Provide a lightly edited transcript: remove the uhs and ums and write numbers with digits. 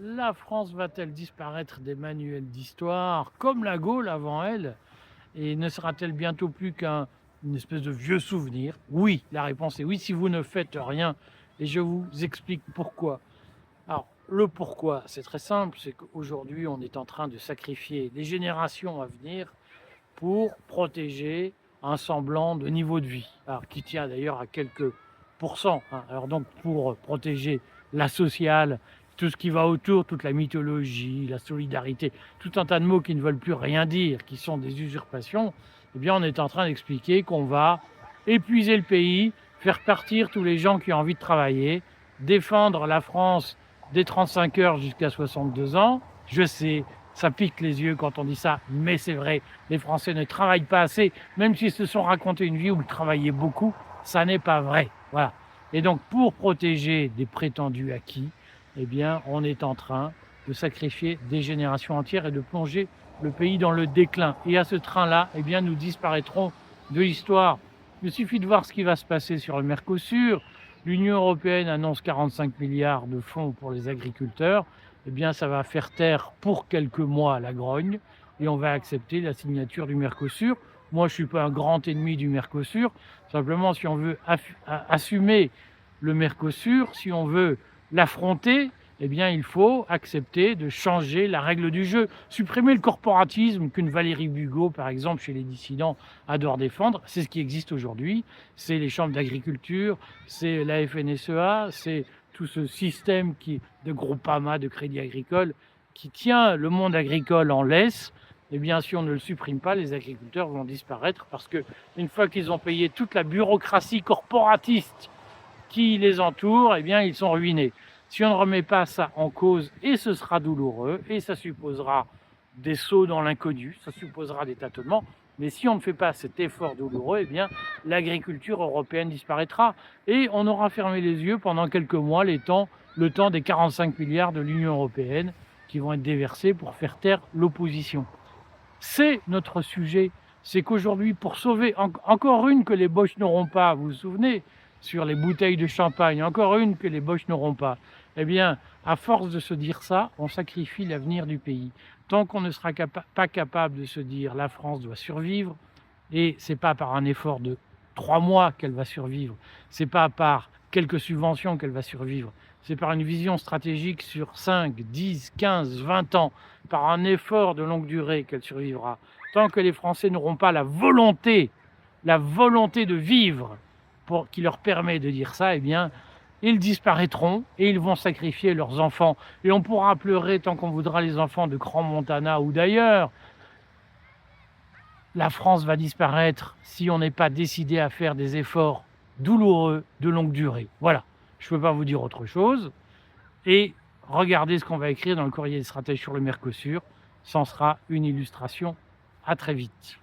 La France va-t-elle disparaître des manuels d'histoire comme la Gaule avant elle? Et ne sera-t-elle bientôt plus qu'une espèce de vieux souvenir? Oui, la réponse est oui si vous ne faites rien et je vous explique pourquoi. Alors, le pourquoi, c'est très simple, c'est qu'aujourd'hui, on est en train de sacrifier les générations à venir pour protéger un semblant de niveau de vie, alors qui tient d'ailleurs à quelques pourcents, hein. Alors donc pour protéger la sociale, tout ce qui va autour, toute la mythologie, la solidarité, tout un tas de mots qui ne veulent plus rien dire, qui sont des usurpations, eh bien on est en train d'expliquer qu'on va épuiser le pays, faire partir tous les gens qui ont envie de travailler, défendre la France des 35 heures jusqu'à 62 ans. Je sais, ça pique les yeux quand on dit ça, mais c'est vrai. Les Français ne travaillent pas assez, même s'ils se sont racontés une vie où ils travaillaient beaucoup, ça n'est pas vrai. Voilà. Et donc, pour protéger des prétendus acquis, eh bien, on est en train de sacrifier des générations entières et de plonger le pays dans le déclin. Et à ce train-là, eh bien, nous disparaîtrons de l'histoire. Il suffit de voir ce qui va se passer sur le Mercosur. L'Union européenne annonce 45 milliards de fonds pour les agriculteurs. Eh bien, ça va faire taire pour quelques mois la grogne et on va accepter la signature du Mercosur. Moi, je ne suis pas un grand ennemi du Mercosur. Simplement, si on veut assumer le Mercosur, si on veut l'affronter, eh bien, il faut accepter de changer la règle du jeu. Supprimer le corporatisme qu'une Valérie Bugeaud, par exemple, chez les dissidents, adore défendre, c'est ce qui existe aujourd'hui. C'est les chambres d'agriculture, c'est la FNSEA, c'est tout ce système de Groupama, de Crédit Agricole, qui tient le monde agricole en laisse. Eh bien, si on ne le supprime pas, les agriculteurs vont disparaître parce que une fois qu'ils ont payé toute la bureaucratie corporatiste qui les entoure, eh bien, ils sont ruinés. Si on ne remet pas ça en cause, et ce sera douloureux, et ça supposera des sauts dans l'inconnu, ça supposera des tâtonnements, mais si on ne fait pas cet effort douloureux, eh bien, l'agriculture européenne disparaîtra, et on aura fermé les yeux pendant quelques mois, le temps des 45 milliards de l'Union européenne qui vont être déversés pour faire taire l'opposition. C'est notre sujet. C'est qu'aujourd'hui, pour sauver encore une que les Boches n'auront pas, vous vous souvenez, sur les bouteilles de champagne, encore une que les Boches n'auront pas, eh bien, à force de se dire ça, on sacrifie l'avenir du pays. Tant qu'on ne sera pas capable de se dire la France doit survivre, et c'est pas par un effort de 3 mois qu'elle va survivre, c'est pas par quelques subventions qu'elle va survivre, c'est par une vision stratégique sur 5, 10, 15, 20 ans, par un effort de longue durée qu'elle survivra. Tant que les Français n'auront pas la volonté de vivre qui leur permet de dire ça, eh bien, ils disparaîtront et ils vont sacrifier leurs enfants. Et on pourra pleurer tant qu'on voudra les enfants de Crans-Montana ou d'ailleurs. La France va disparaître si on n'est pas décidé à faire des efforts douloureux de longue durée. Voilà, je ne peux pas vous dire autre chose. Et regardez ce qu'on va écrire dans le courrier des stratèges sur le Mercosur. Ça en sera une illustration. À très vite.